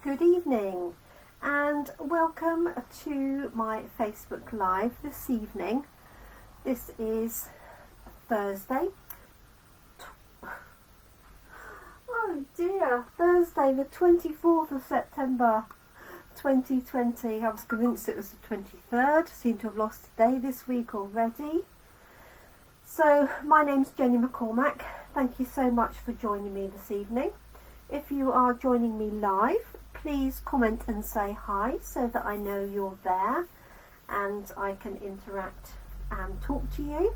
Good evening and welcome to my Facebook Live this evening. This is Thursday. Oh dear, Thursday the 24th of September 2020. I was convinced it was the 23rd. Seem to have lost a day this week already. So my name's Jenny McCormack. Thank you so much for joining me this evening. If you are joining me live, please comment and say hi so that I know you're there and I can interact and talk to you.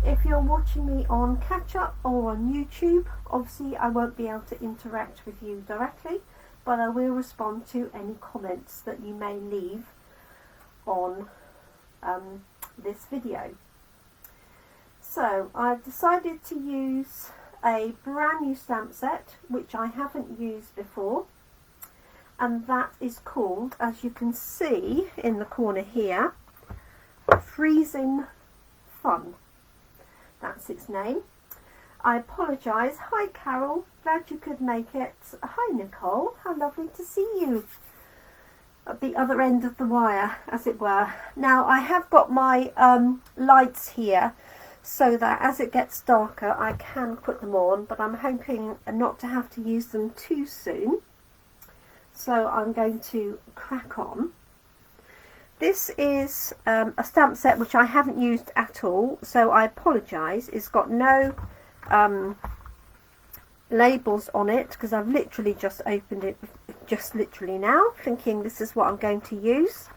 If you're watching me on catch up or on YouTube, obviously I won't be able to interact with you directly, but I will respond to any comments that you may leave on this video. So I've decided to use a brand new stamp set which I haven't used before, and that is called, as you can see in the corner here, Freezin Fun. That's its name. I apologise. Hi Carol, glad you could make it. Hi Nicole, how lovely to see you at the other end of the wire, as it were. Now I have got my lights here so that as it gets darker I can put them on, but I'm hoping not to have to use them too soon. So I'm going to crack on. This is a stamp set which I haven't used at all, so I apologise. It's got no labels on it because I've literally just opened it just literally now, thinking this is what I'm going to use.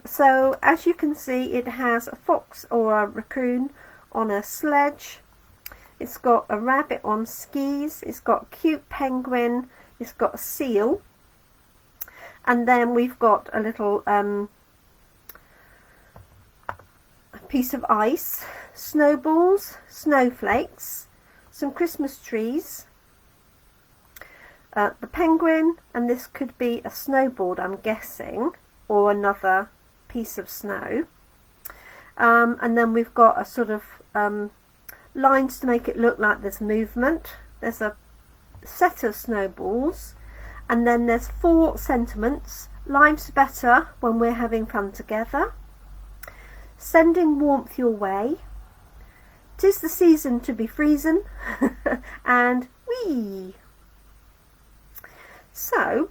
So as you can see, it has a fox or a raccoon on a sledge. It's got a rabbit on skis. It's got a cute penguin. It's got a seal, and then we've got a little piece of ice, snowballs, snowflakes, some Christmas trees, the penguin, and this could be a snowboard, I'm guessing, or another piece of snow. And then we've got a sort of lines to make it look like there's movement. There's a set of snowballs, and then there's 4 sentiments. Life's better when we're having fun together, sending warmth your way, 'tis the season to be freezin', and wee. So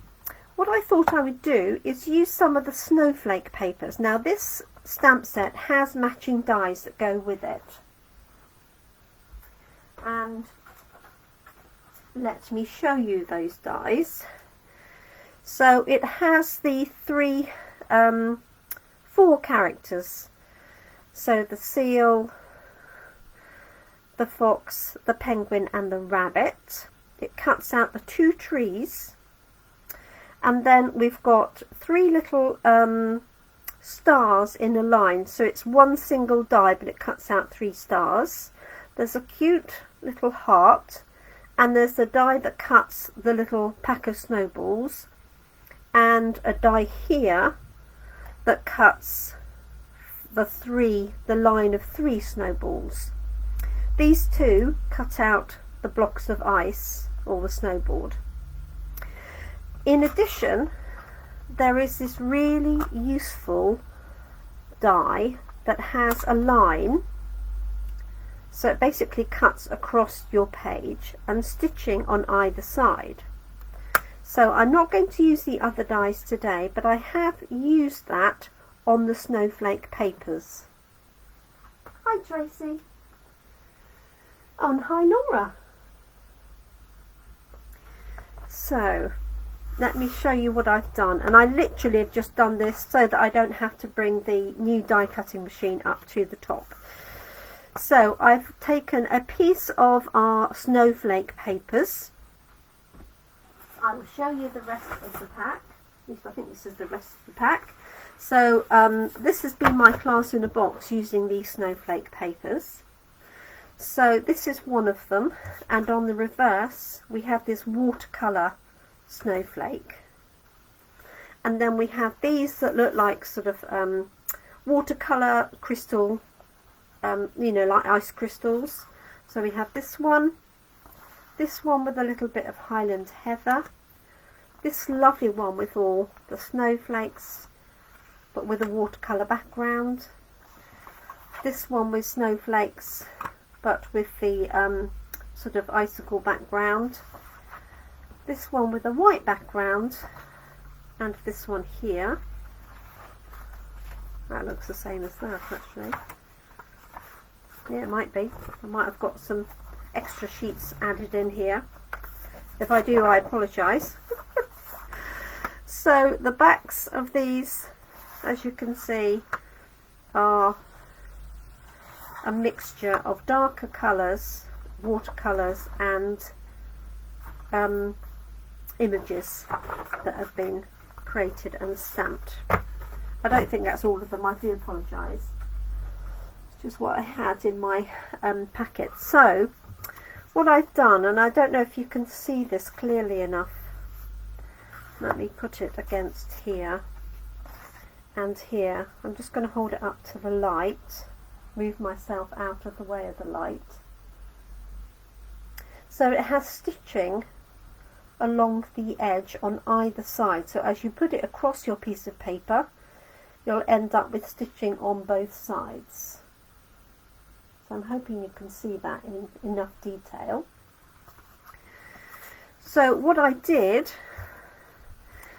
what I thought I would do is use some of the snowflake papers. Now this stamp set has matching dies that go with it, and let me show you those dies. So it has the 4 characters. So the seal, the fox, the penguin and the rabbit. It cuts out the 2 trees, and then we've got 3 little stars in a line. So it's one single die, but it cuts out 3 stars. There's a cute little heart, and there's the die that cuts the little pack of snowballs, and a die here that cuts the line of 3 snowballs. These 2 cut out the blocks of ice or the snowboard. In addition, there is this really useful die that has a line. So it basically cuts across your page and stitching on either side. So I'm not going to use the other dies today, but I have used that on the snowflake papers. Hi Tracy. Oh, and hi Laura. So let me show you what I've done, and I literally have just done this so that I don't have to bring the new die cutting machine up to the top. So I've taken a piece of our snowflake papers. I will show you the rest of the pack. At least I think this is the rest of the pack. So this has been my class in a box using these snowflake papers. So this is one of them, and on the reverse we have this watercolour snowflake, and then we have these that look like sort of watercolour crystal, you know, like ice crystals. So we have this one with a little bit of Highland heather, this lovely one with all the snowflakes but with a watercolour background. This one with snowflakes but with the sort of icicle background. This one with a white background, and this one here. That looks the same as that actually. Yeah, it might be. I might have got some extra sheets added in here. If I do, I apologise. So the backs of these, as you can see, are a mixture of darker colours, watercolours and images that have been created and stamped. I don't think that's all of them, I do apologise. It's just what I had in my packet. So what I've done, and I don't know if you can see this clearly enough, let me put it against here and here. I'm just going to hold it up to the light, move myself out of the way of the light. So it has stitching along the edge on either side, so as you put it across your piece of paper you'll end up with stitching on both sides. So I'm hoping you can see that in enough detail. So what I did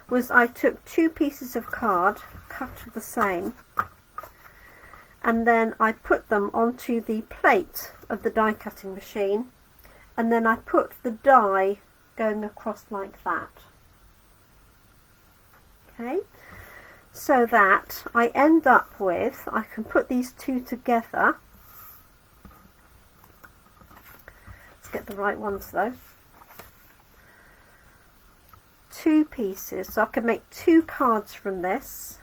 was I took 2 pieces of card cut the same, and then I put them onto the plate of the die cutting machine, and then I put the die going across like that. Okay, so that I end up with, I can put these two together. Let's get the right ones though. 2 pieces, so I can make 2 cards from this.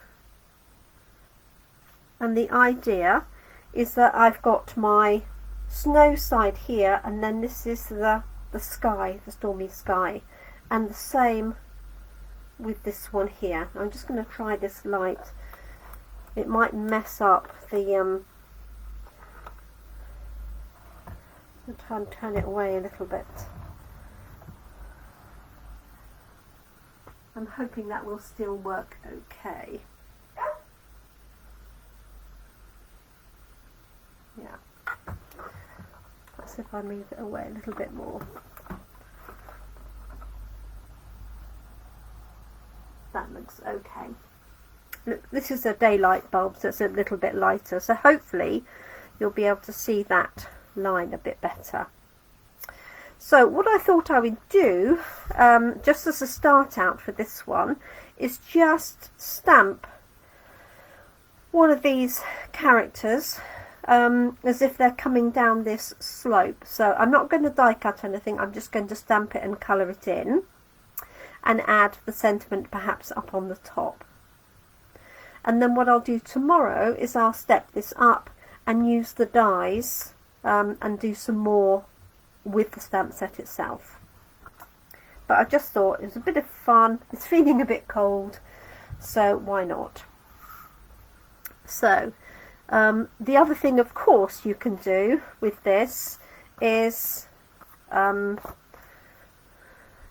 And the idea is that I've got my snow side here, and then this is the sky, the stormy sky, and the same with this one here. I'm just going to try this light. It might mess up the I'll try and turn it away a little bit. I'm hoping that will still work okay. Yeah. That's if I move it away a little bit more. That looks okay. Look, this is a daylight bulb, so it's a little bit lighter, so hopefully you'll be able to see that line a bit better. So what I thought I would do, just as a start out for this one, is just stamp one of these characters as if they're coming down this slope. So I'm not going to die cut anything, I'm just going to stamp it and colour it in, and add the sentiment perhaps up on the top. And then what I'll do tomorrow is I'll step this up and use the dies and do some more with the stamp set itself. But I just thought it was a bit of fun. It's feeling a bit cold, so why not? So the other thing of course you can do with this is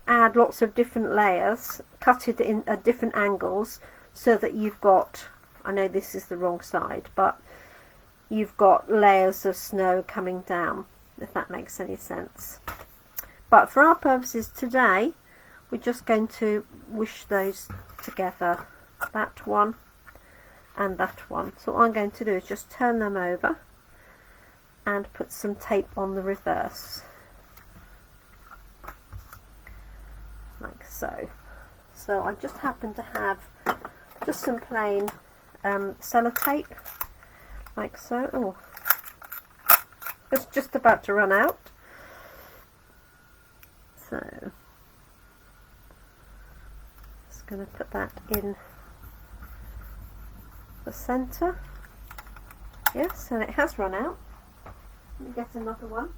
add lots of different layers, cut it in at different angles, so that you've got, I know this is the wrong side, but you've got layers of snow coming down, if that makes any sense. But for our purposes today, we're just going to wish those together, that one and that one. So what I'm going to do is just turn them over and put some tape on the reverse, like so. So I just happen to have just some plain sellotape, like so. Oh, it's just about to run out. So just going to put that in the centre. Yes, and it has run out. Let me get another one.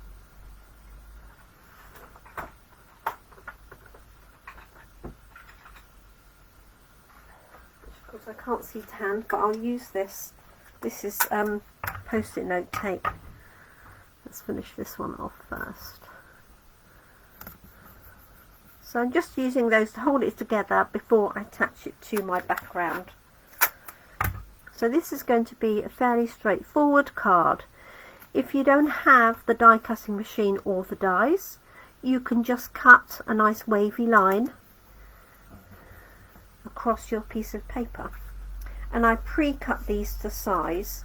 Of course I can't see to hand, but I'll use this. This is post-it note tape. Let's finish this one off first. So I'm just using those to hold it together before I attach it to my background. So this is going to be a fairly straightforward card. If you don't have the die cutting machine or the dies, you can just cut a nice wavy line across your piece of paper. And I pre-cut these to size.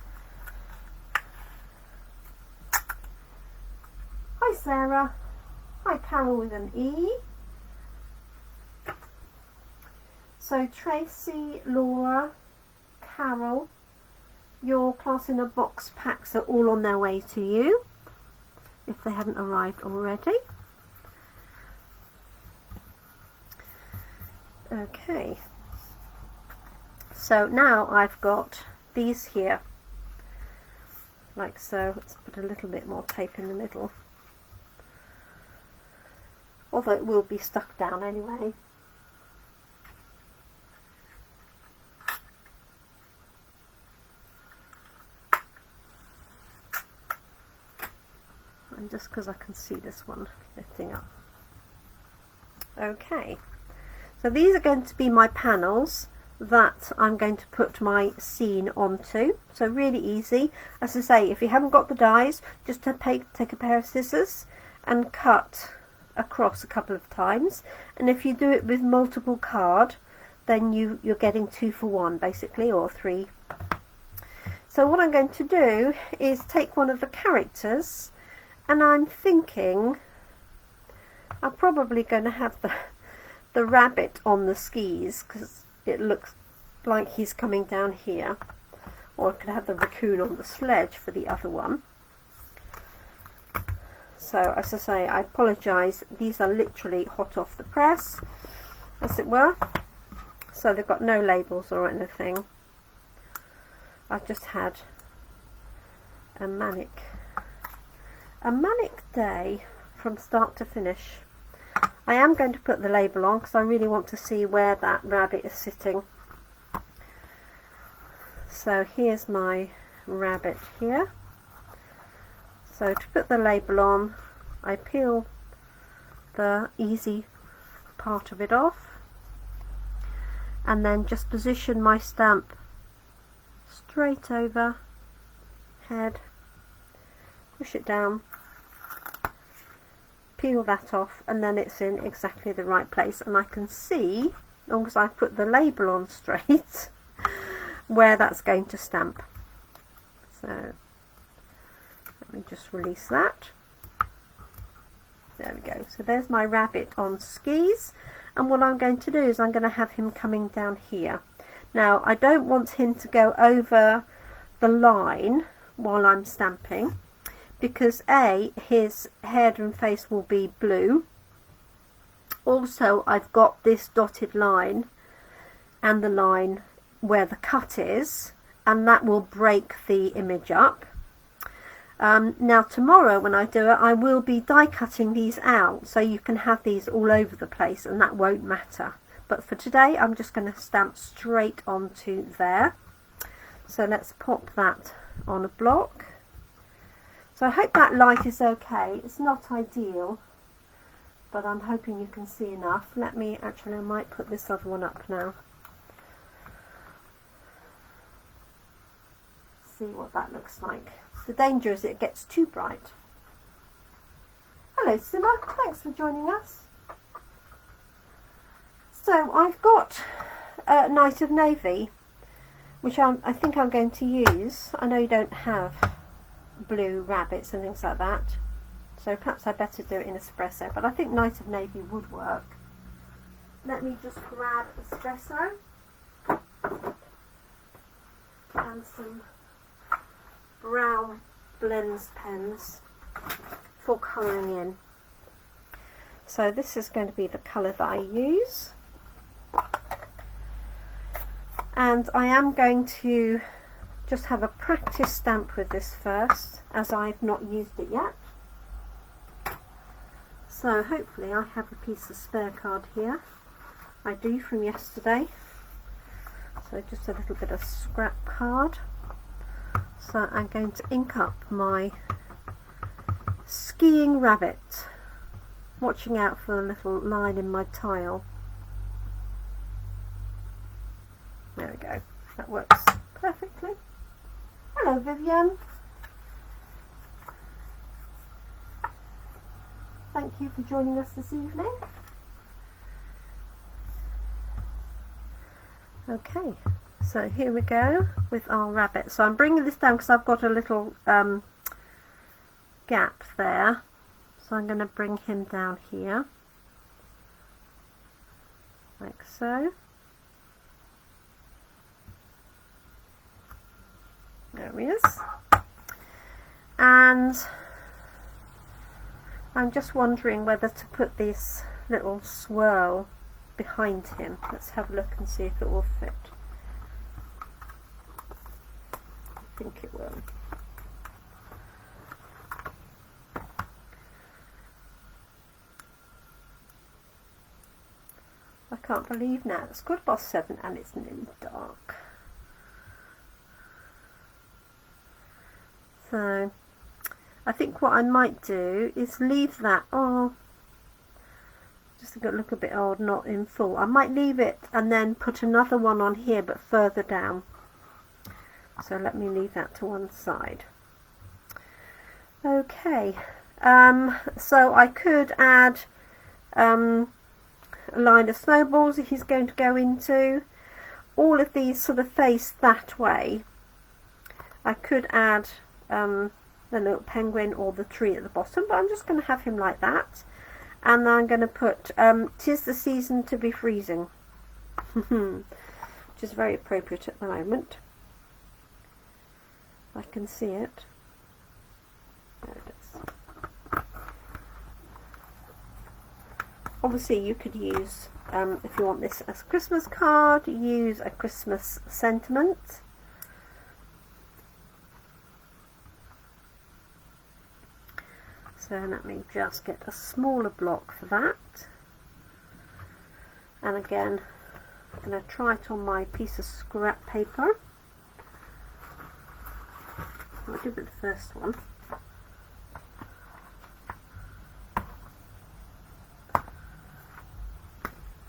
Hi Sarah. Hi Carol with an E. So Tracy, Laura, Carol, your class in a box packs are all on their way to you, if they haven't arrived already. Okay, so now I've got these here, like so. Let's put a little bit more tape in the middle, although it will be stuck down anyway. And just because I can see this one lifting up. Okay, so these are going to be my panels that I'm going to put my scene onto. So really easy. As I say, if you haven't got the dies, just take a pair of scissors and cut across a couple of times. And if you do it with multiple card, then you're getting 2 for 1 basically, or 3. So what I'm going to do is take one of the characters, and I'm thinking I'm probably going to have the rabbit on the skis, because it looks like he's coming down here. Or I could have the raccoon on the sledge for the other one. So as I say, I apologise, these are literally hot off the press, as it were. So they've got no labels or anything. I've just had a manic day from start to finish. I am going to put the label on because I really want to see where that rabbit is sitting. So here's my rabbit here. So to put the label on, I peel the easy part of it off and then just position my stamp straight over head, push it down, peel that off, and then it's in exactly the right place, and I can see, as long as I put the label on straight, where that's going to stamp. So let me just release that. There we go. So there's my rabbit on skis, and what I'm going to do is I'm going to have him coming down here. Now I don't want him to go over the line while I'm stamping, because A, his head and face will be blue. Also I've got this dotted line and the line where the cut is, and that will break the image up. Now tomorrow when I do it, I will be die cutting these out, so you can have these all over the place and that won't matter. But for today I'm just going to stamp straight onto there. So let's pop that on a block. So I hope that light is okay. It's not ideal, but I'm hoping you can see enough. Let me, actually I might put this other one up now. See what that looks like. The danger is it gets too bright. Hello Simma, thanks for joining us. So I've got Night of Navy, which I think I'm going to use. I know you don't have blue rabbits and things like that, so perhaps I better do it in espresso, but I think Night of Navy would work. Let me just grab espresso and some brown blends pens for colouring in. So this is going to be the colour that I use, and I am going to just have a practice stamp with this first, as I've not used it yet. So hopefully I have a piece of spare card here. I do, from yesterday. So just a little bit of scrap card. So I'm going to ink up my skiing rabbit. watching out for a little line in my tile. There we go, that works perfectly. Hello Vivian. Thank you for joining us this evening. Okay, so here we go with our rabbit. So I'm bringing this down because I've got a little gap there. So I'm going to bring him down here, like so. There he is. And I'm just wondering whether to put this little swirl behind him. Let's have a look and see if it will fit. I think it will. I can't believe now it's quarter past 7 and it's nearly dark. So I think what I might do is leave that, just going to look a bit odd, not in full. I might leave it and then put another one on here but further down. So let me leave that to one side. Okay, so I could add a line of snowballs that he's going to go into. All of these sort of face that way. I could add the little penguin or the tree at the bottom, but I'm just going to have him like that. And then I'm going to put 'tis the season to be freezing, which is very appropriate at the moment. I can see it. There it is. Obviously you could use, if you want this as a Christmas card, use a Christmas sentiment. So let me just get a smaller block for that. And again, I'm going to try it on my piece of scrap paper. I'll do with the first one.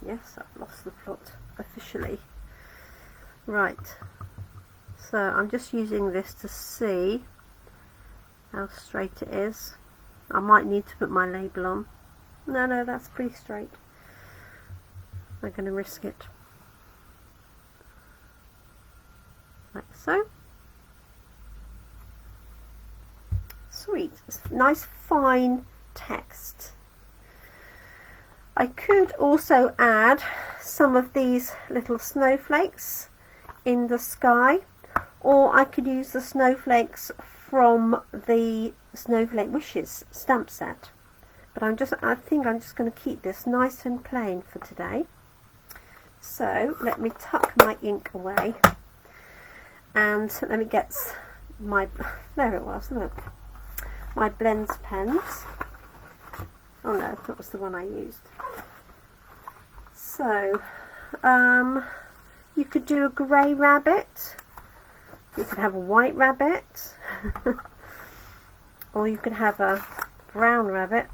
Yes, I've lost the plot officially. Right, so I'm just using this to see how straight it is. I might need to put my label on. No, that's pretty straight. I'm going to risk it. Like so. Sweet. It's nice fine text. I could also add some of these little snowflakes in the sky, or I could use the snowflakes from the Snowflake Wishes stamp set. But I think I'm just going to keep this nice and plain for today. So let me tuck my ink away and let me get my, there it was, look, my blends pens. Oh no, that was the one I used. So you could do a grey rabbit, you could have a white rabbit, or you could have a brown rabbit.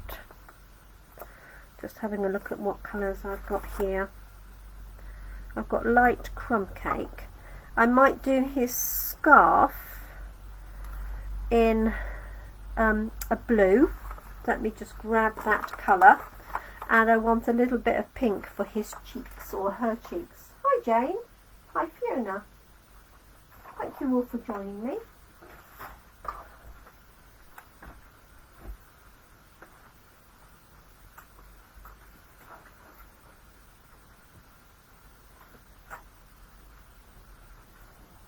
Just having a look at what colours I've got here. I've got light crumb cake. I might do his scarf in a blue. Let me just grab that colour. And I want a little bit of pink for his cheeks, or her cheeks. Hi Jane. Hi Fiona. Thank you all for joining me.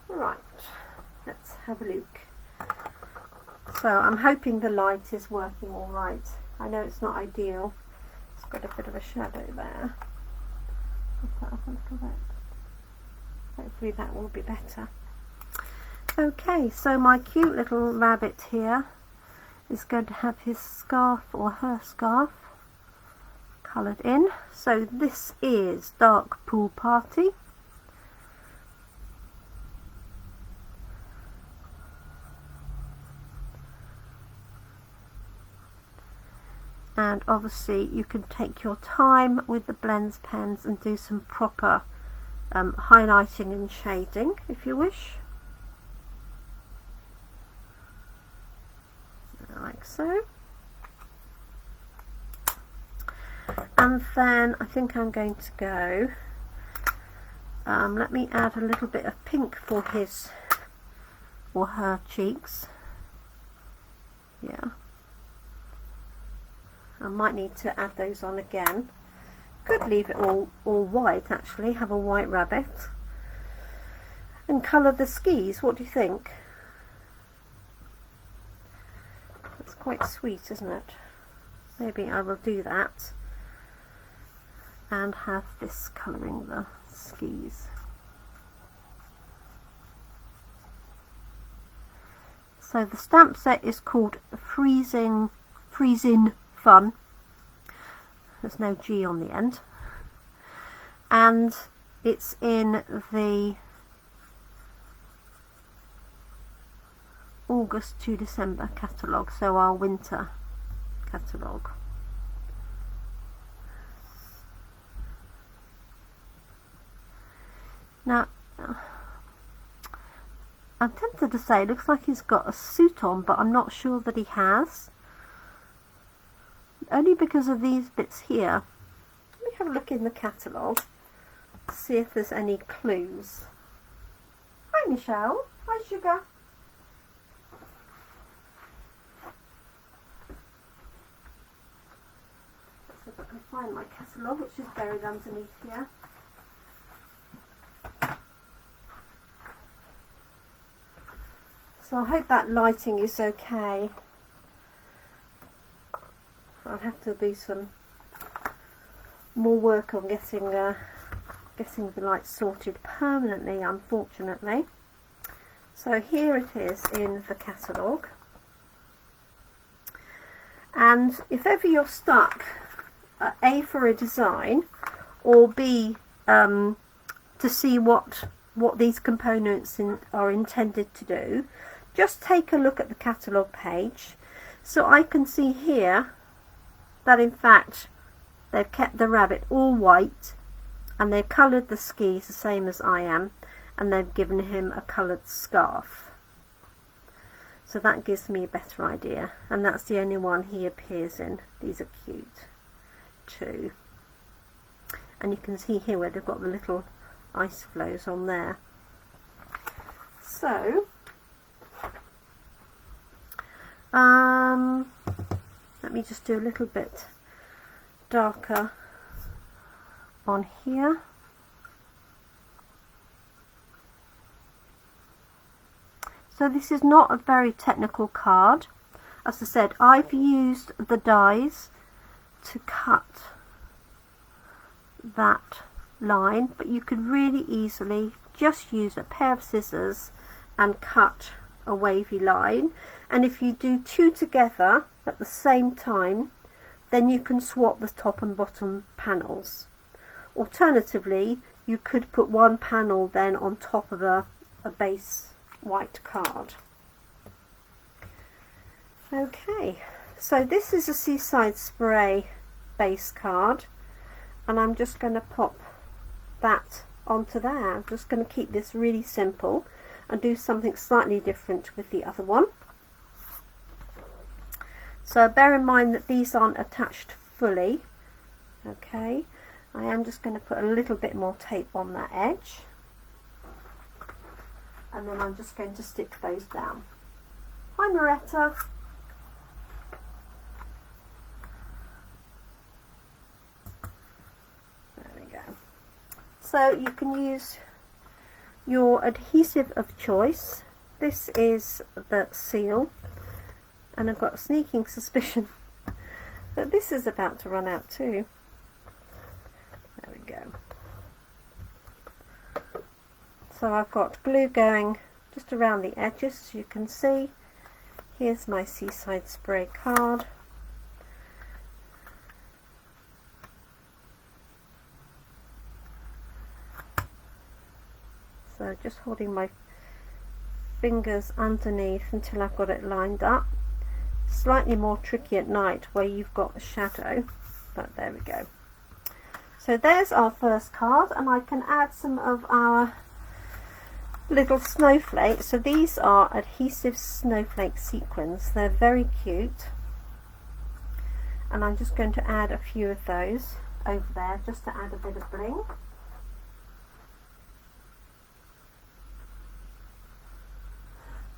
Right, let's have a look. So I'm hoping the light is working all right. I know it's not ideal. It's got a bit of a shadow there. Put that up a little bit. Hopefully that will be better. Okay, so my cute little rabbit here is going to have his scarf or her scarf coloured in. So this is Dark Pool Party. and obviously you can take your time with the blends pens and do some proper highlighting and shading if you wish, like so. And then I think I'm going to go, let me add a little bit of pink for his or her cheeks. Yeah, I might need to add those on again. Could leave it all white actually, have a white rabbit and colour the skis. What do you think? It's quite sweet, isn't it? Maybe I will do that and have this colouring the skis. So the stamp set is called Freezin Fun. There's no G on the end. And it's in the August to December catalogue, so our winter catalogue. Now, I'm tempted to say it looks like he's got a suit on, but I'm not sure that he has. Only because of these bits here. Let me have a look in the catalogue, see if there's any clues. Hi Michelle, hi sugar. Let's see if I can find my catalogue, which is buried underneath here. So I hope that lighting is okay. I'll have to do some more work on getting the lights sorted permanently, unfortunately. So here it is in the catalogue. And if ever you're stuck, A, for a design, or B, to see what these components are intended to do, just take a look at the catalogue page. So I can see here that in fact they've kept the rabbit all white and they've coloured the skis the same as I am, and they've given him a coloured scarf. So that gives me a better idea, and that's the only one he appears in. These are cute too. And you can see here where they've got the little ice flows on there. So let me just do a little bit darker on here. So this is not a very technical card. As I said, I've used the dies to cut that line, but you could really easily just use a pair of scissors and cut a wavy line. And if you do two together at the same time, then you can swap the top and bottom panels. Alternatively, you could put one panel then on top of a base white card. Okay, so this is a Seaside Spray base card, and I'm just going to pop that onto there. I'm just going to keep this really simple and do something slightly different with the other one. So bear in mind that these aren't attached fully. Okay, I am just going to put a little bit more tape on that edge, and then I'm just going to stick those down. Hi Moretta. There we go. So you can use your adhesive of choice. This is the seal, and I've got a sneaking suspicion that this is about to run out too. There we go. So I've got glue going just around the edges, as you can see. Here's my Seaside Spray card. So just holding my fingers underneath until I've got it lined up. slightly more tricky at night where you've got a shadow, but there we go. So there's our first card, and I can add some of our little snowflakes. So these are adhesive Snowflake Sequins. They're very cute, and I'm just going to add a few of those over there just to add a bit of bling.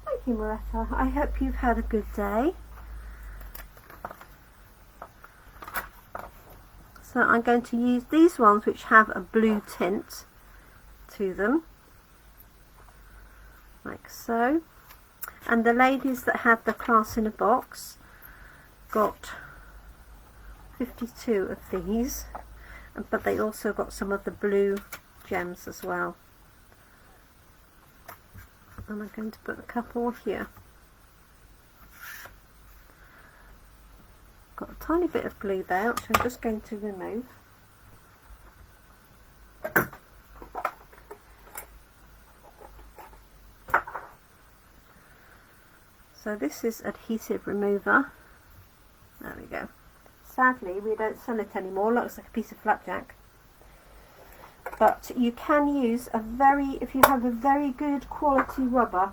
Thank you, Moretta. I hope you've had a good day. So I'm going to use these ones which have a blue tint to them, like so. And the ladies that had the class in a box got 52 of these, but they also got some of the blue gems as well. And I'm going to put a couple here. Got a tiny bit of glue there, which I'm just going to remove. So this is adhesive remover. There we go. Sadly, we don't sell it anymore. Looks like a piece of flapjack. But you can use if you have a very good quality rubber,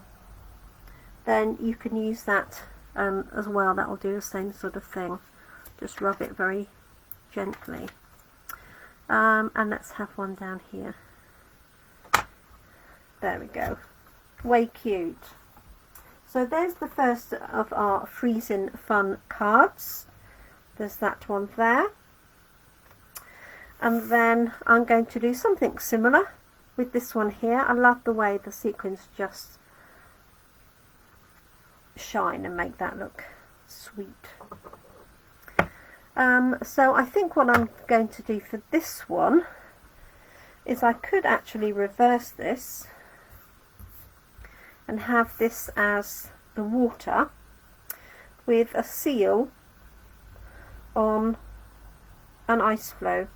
then you can use that as well. That will do the same sort of thing. Just rub it very gently. And let's have one down here. There we go. Way cute. So there's the first of our Freezin Fun cards. There's that one there. And then I'm going to do something similar with this one here. I love the way the sequins just shine and make that look sweet. So I think what I'm going to do for this one is I could actually reverse this and have this as the water with a seal on an ice floe.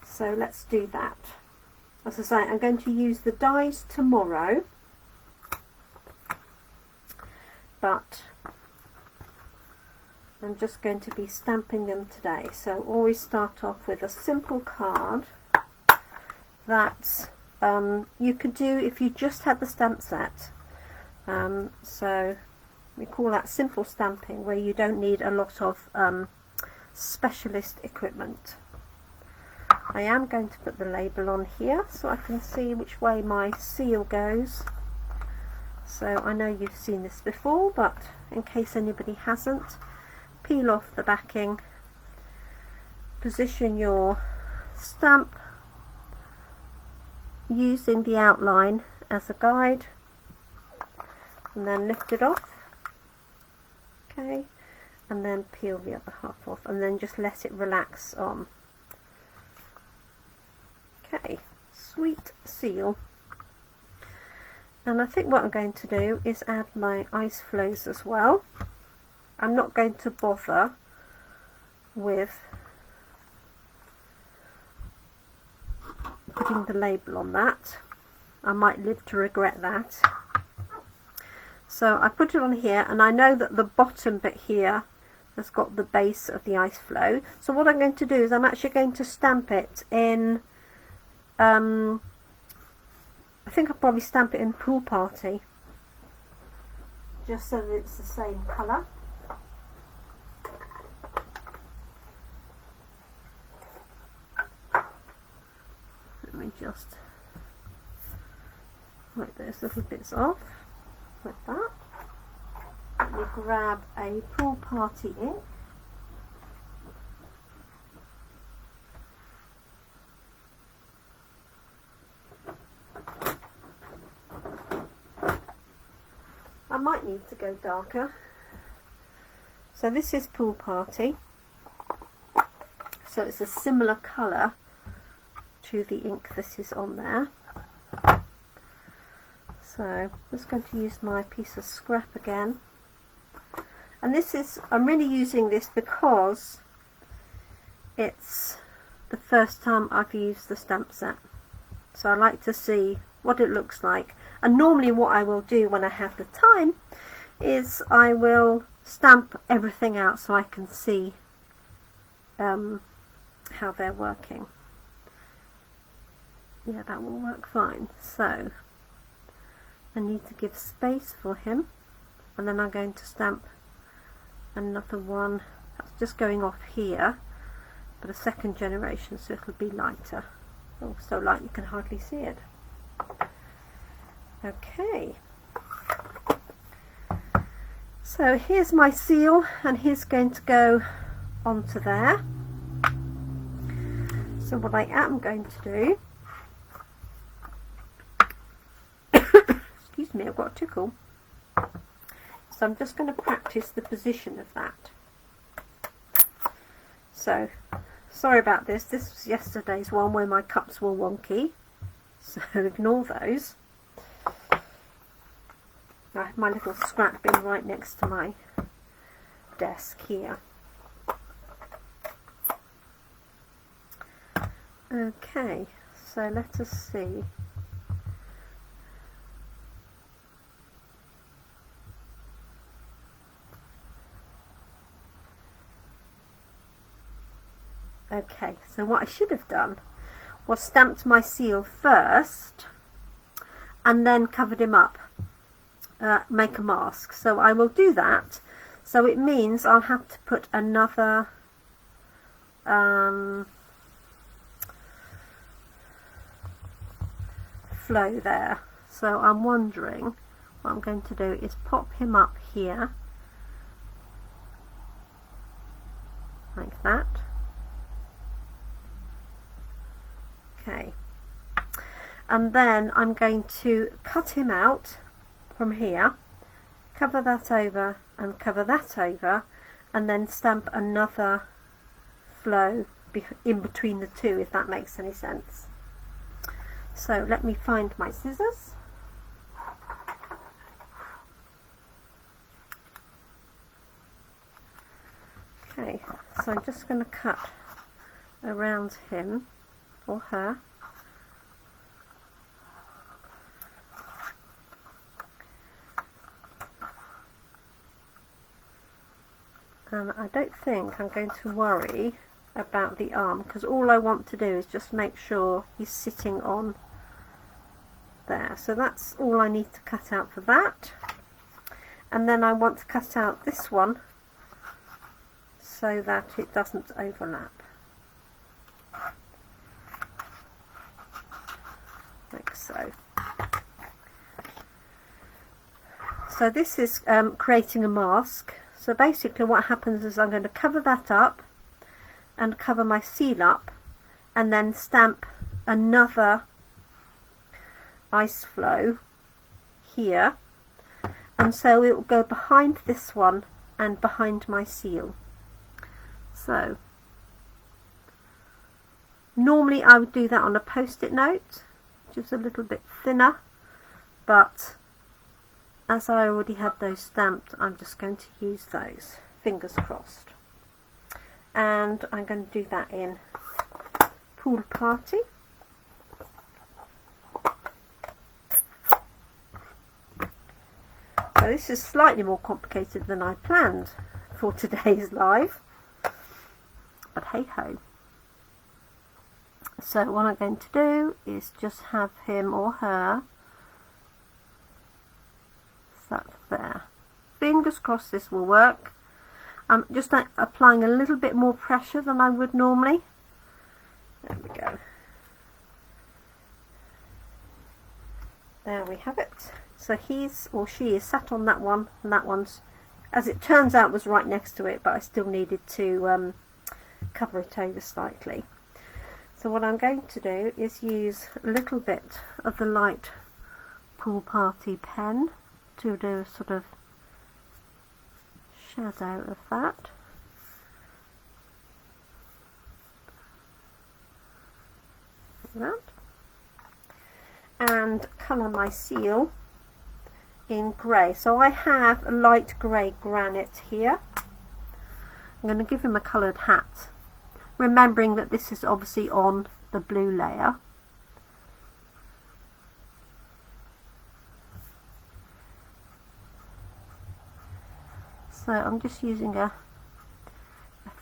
So let's do that. As I say, I'm going to use the dies tomorrow, but I'm just going to be stamping them today. So always start off with a simple card that you could do if you just had the stamp set. So we call that simple stamping, where you don't need a lot of specialist equipment. I am going to put the label on here so I can see which way my seal goes. So I know you've seen this before, but in case anybody hasn't, peel off the backing, position your stamp using the outline as a guide, and then lift it off. Okay, and then peel the other half off, and then just let it relax on. Okay, sweet seal. And I think what I'm going to do is add my ice floes as well. I'm not going to bother with putting the label on that. I might live to regret that. So I put it on here, and I know that the bottom bit here has got the base of the ice floe. So what I'm going to do is I'm actually going to stamp it in I think I'll probably stamp it in Pool Party, just so that it's the same colour. Let me just wipe those little bits off like that. Let me grab a Pool Party ink. I might need to go darker. So this is Pool Party. So it's a similar colour to the ink that is on there. So I'm just going to use my piece of scrap again. And this is, I'm really using this because it's the first time I've used the stamp set. So I like to see what it looks like. And normally what I will do when I have the time is I will stamp everything out so I can see how they're working. Yeah, that will work fine. So I need to give space for him, and then I'm going to stamp another one that's just going off here, but a second generation, so it'll be lighter. Oh, so light you can hardly see it. Okay, so here's my seal, and he's going to go onto there. So what I am going to do, excuse me, I've got a tickle, so I'm just going to practice the position of that. So sorry about this, this was yesterday's one where my cups were wonky, so ignore those. I have my little scrap bin right next to my desk here. Okay, so let us see. Okay, so what I should have done was stamped my seal first and then covered him up, make a mask. So I will do that. So it means I'll have to put another flow there. So I'm wondering what I'm going to do is pop him up here like that. Okay, and then I'm going to cut him out from here, cover that over and cover that over, and then stamp another flow in between the two, if that makes any sense. So let me find my scissors. Okay, so I'm just going to cut around him or her. And I don't think I'm going to worry about the arm, because all I want to do is just make sure he's sitting on there. So that's all I need to cut out for that. And then I want to cut out this one so that it doesn't overlap. Like so. So this is creating a mask. So basically what happens is I'm going to cover that up and cover my seal up, and then stamp another ice flow here, and so it will go behind this one and behind my seal. So normally I would do that on a post-it note, which is a little bit thinner, but as I already had those stamped, I'm just going to use those, fingers crossed. And I'm going to do that in Pool Party. So this is slightly more complicated than I planned for today's live, but hey ho. So what I'm going to do is just have him or her sat there. Fingers crossed this will work. I'm just applying a little bit more pressure than I would normally. There we go. There we have it. So he's or she is sat on that one, and that one's, as it turns out, was right next to it, but I still needed to cover it over slightly. So what I'm going to do is use a little bit of the light Pool Party pen to do a sort of shadow of that. Like that. And colour my seal in grey. So I have a light grey granite here. I'm going to give him a coloured hat, remembering that this is obviously on the blue layer. So I'm just using a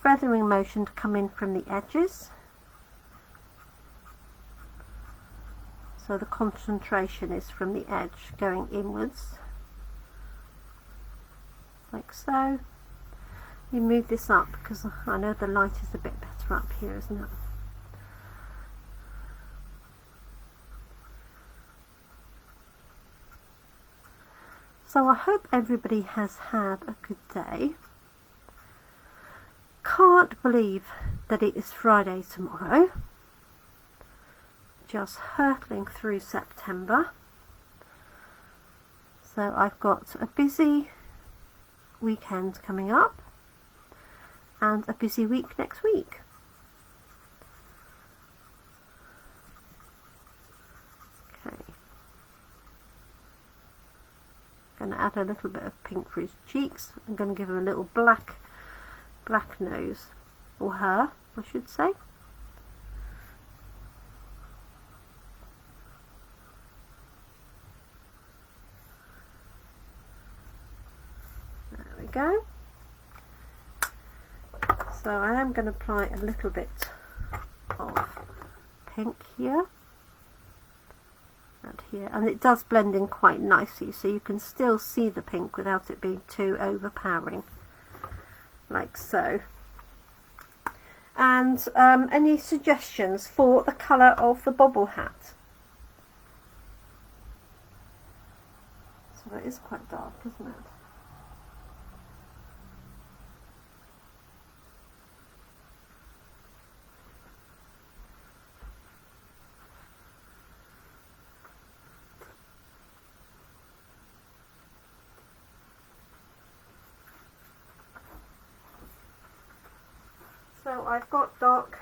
feathering motion to come in from the edges. So the concentration is from the edge going inwards, like so. You move this up because I know the light is a bit better up here, isn't it? So I hope everybody has had a good day. Can't believe that it is Friday tomorrow. Just hurtling through September. So I've got a busy weekend coming up and a busy week next week. Okay. Going to add a little bit of pink for his cheeks. I'm going to give him a little black nose, or her, I should say. There we go. So I am going to apply a little bit of pink here and here, and it does blend in quite nicely, so you can still see the pink without it being too overpowering, like so. And any suggestions for the colour of the bobble hat? So it is quite dark, isn't it? So I've got dark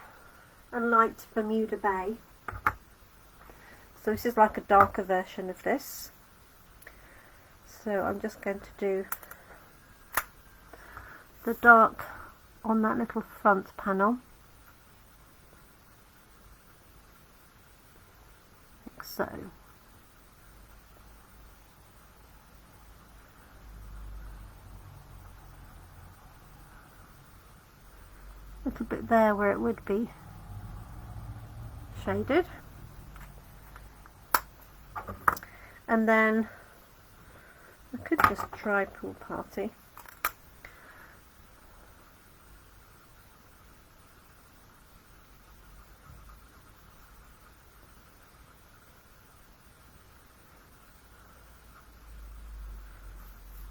and light Bermuda Bay. So this is like a darker version of this. So I'm just going to do the dark on that little front panel, like so. Little bit there where it would be shaded, and then I could just try Pool Party.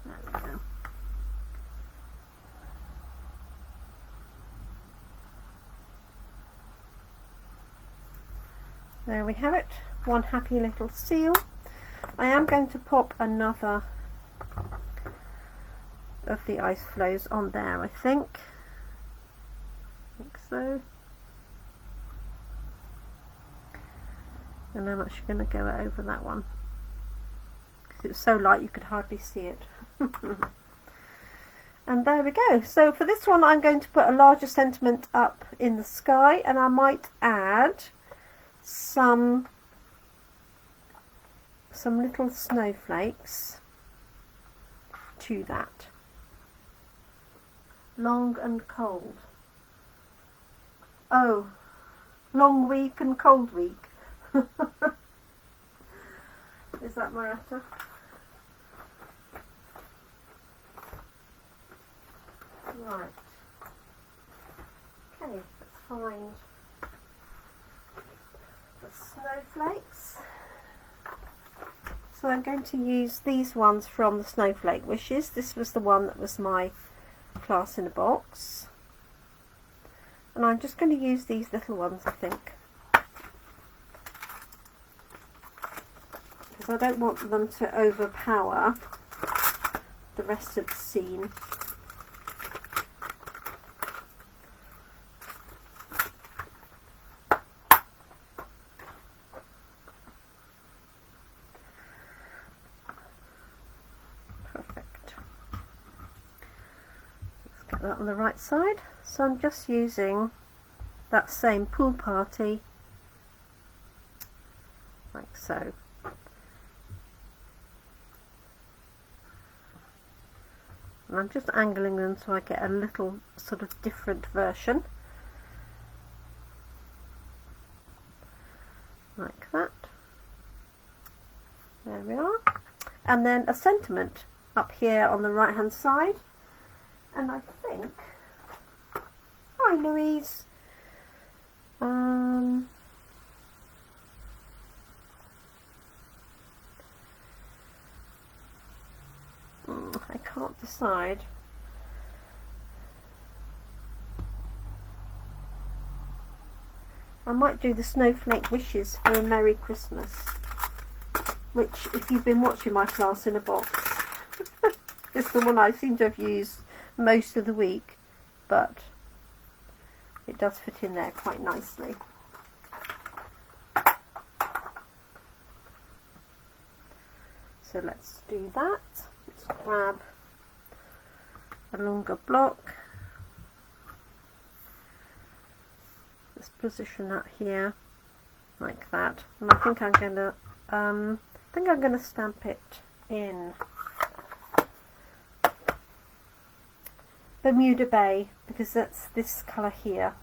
There we go. There we have it, one happy little seal. I am going to pop another of the ice flows on there, I think, like so. And I'm actually going to go over that one because it was so light you could hardly see it. And there we go. So for this one I'm going to put a larger sentiment up in the sky, and I might add some little snowflakes to that. Long and cold. Oh, long week and cold week. Is that Maretta? Right. Okay, let's find the snowflakes. So I'm going to use these ones from the Snowflake Wishes. This was the one that was my class in a box. And I'm just going to use these little ones, I think. Because I don't want them to overpower the rest of the scene. That on the right side. So I'm just using that same Pool Party, like so. and I'm just angling them so I get a little sort of different version, like that. There we are. And then a sentiment up here on the right hand side, and I think, hi Louise, I can't decide. I might do the Snowflake Wishes for a Merry Christmas, which, if you've been watching my class in a box, is the one I seem to have used most of the week, but it does fit in there quite nicely. So let's do that. Let's grab a longer block. Let's position that here like that, and I think I'm gonna stamp it in Bermuda Bay, because that's this colour here.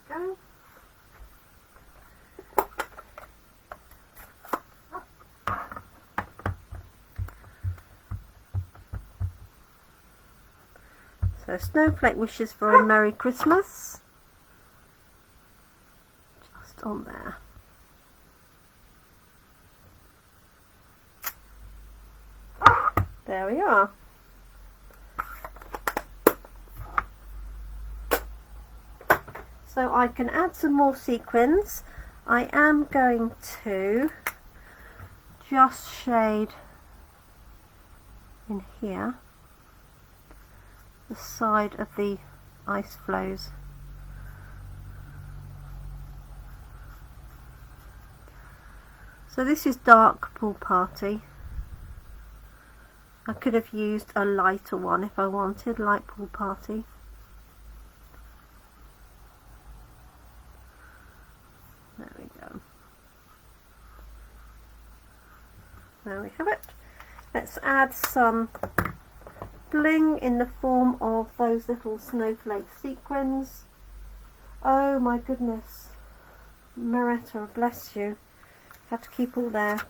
Go. So Snowflake Wishes for a Merry Christmas. Just on there. There we are. So I can add some more sequins. I am going to just shade in here the side of the ice floes. So this is dark Pool Party. I could have used a lighter one if I wanted, light Pool Party. There we go. There we have it. Let's add some bling in the form of those little snowflake sequins. Oh my goodness, Maretta, bless you, have to keep all their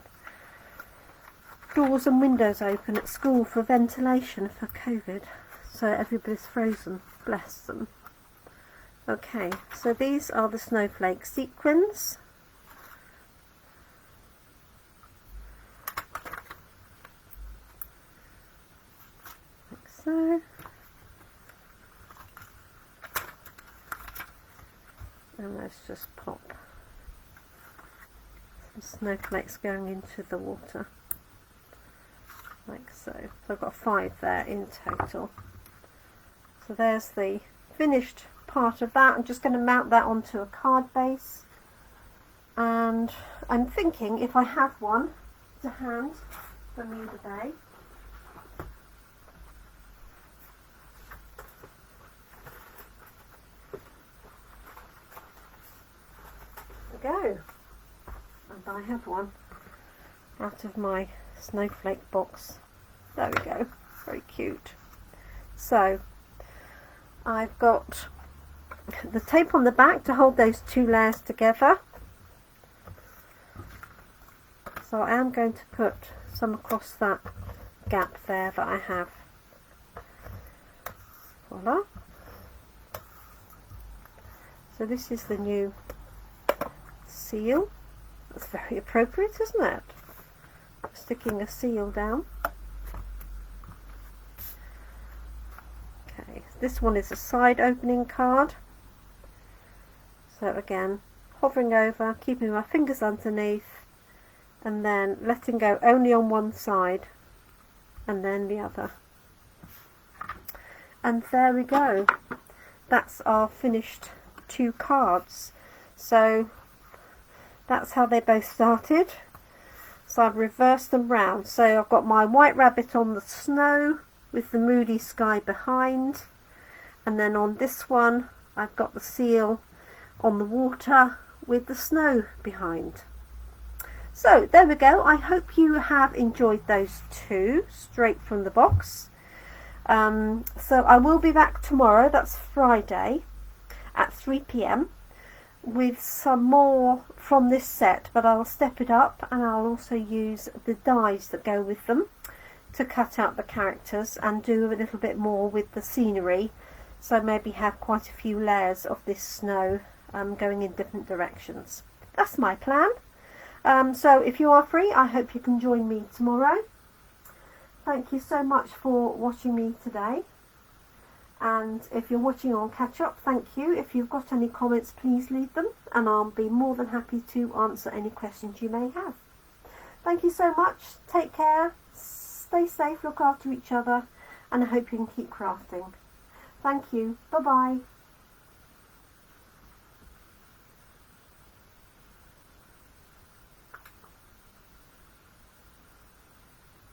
doors and windows open at school for ventilation for COVID, so everybody's frozen, bless them. Okay, so these are the snowflake sequins. Like so. And let's just pop some snowflakes going into the water. Like so. So I've got 5 there in total. So there's the finished part of that. I'm just going to mount that onto a card base, and I'm thinking if I have one to hand Bermuda Bay, there we go, and I have one out of my snowflake box. There we go, very cute. So I've got the tape on the back to hold those 2 layers together, so I am going to put some across that gap there that I have. Voila. So this is the new seal. That's very appropriate, isn't it? Sticking a seal down. Okay, this one is a side opening card. So again, hovering over, keeping my fingers underneath, and then letting go only on one side and then the other. And there we go. That's our finished 2 cards. So that's how they both started. So I've reversed them round. So I've got my white rabbit on the snow with the moody sky behind, and then on this one I've got the seal on the water with the snow behind. So there we go. I hope you have enjoyed those two straight from the box. So I will be back tomorrow, that's Friday, at 3 p.m. with some more from this set, but I'll step it up and I'll also use the dies that go with them to cut out the characters and do a little bit more with the scenery, so maybe have quite a few layers of this snow going in different directions. That's my plan. So if you are free, I hope you can join me tomorrow. Thank you so much for watching me today, and if you're watching on catch up, thank you. If you've got any comments, please leave them and I'll be more than happy to answer any questions you may have. Thank you so much. Take care, stay safe, look after each other, and I hope you can keep crafting. Thank you. Bye bye.